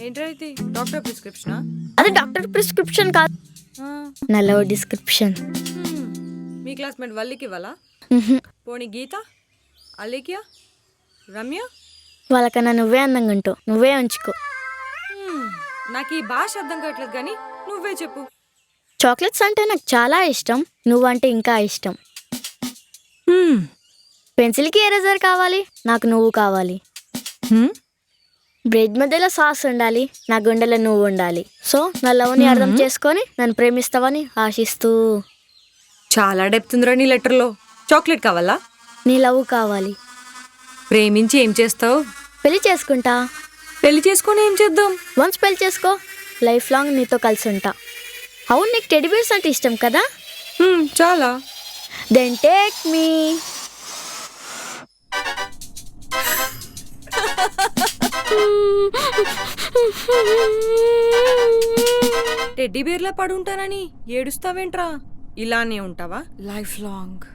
ఏంట్రా ఇది డాక్టర్ ప్రిస్క్రిప్షనా? అది డాక్టర్ ప్రిస్క్రిప్షన్ కాదు, ఆ, నా లవ్ డిస్క్రిప్షన్. మీ క్లాస్మేట్ వల్లికి ఇవ్వాలా? పోనీ గీత, అలేకియా, రమ్య? వాళ్ళకన్నా నువ్వే అందంగా ఉంటావు, నువ్వే ఉంచుకో. నాకు ఈ భాష అర్థం కావట్లేదు కానీ నువ్వే చెప్పు. చాక్లెట్స్ అంటే నాకు చాలా ఇష్టం, నువ్వంటే ఇంకా ఇష్టం. పెన్సిల్కి ఎరేజర్ కావాలి, నాకు నువ్వు కావాలి. బ్రెడ్ మధ్యలో సాస్ ఉండాలి, నా గుండెలో నువ్వు ఉండాలి. సో నా లవ్ని అర్థం చేసుకొని నన్ను ప్రేమిస్తావని ఆశిస్తూ. చాలా డెప్త్ ఉందిరా నీ లెటర్లో. చాక్లెట్ కావాలా? నీ లవ్ కావాలి. ప్రేమించి ఏం చేస్తావు? పెళ్లి చేసుకుంటా. పెళ్లి చేసుకొని ఏం చేద్దాం? వన్స్ పెళ్లి చేసుకో, లైఫ్ లాంగ్ నీతో కలిసి ఉంటా. అవును, నీకు టెడ్డీ బేర్స్ అంటే ఇష్టం కదా? చాలా. Then take me. టెడ్డీ బేర్లా పడుంటానని ఏడుస్తావేంట్రా? ఇలానే ఉంటావా లైఫ్ లాంగ్?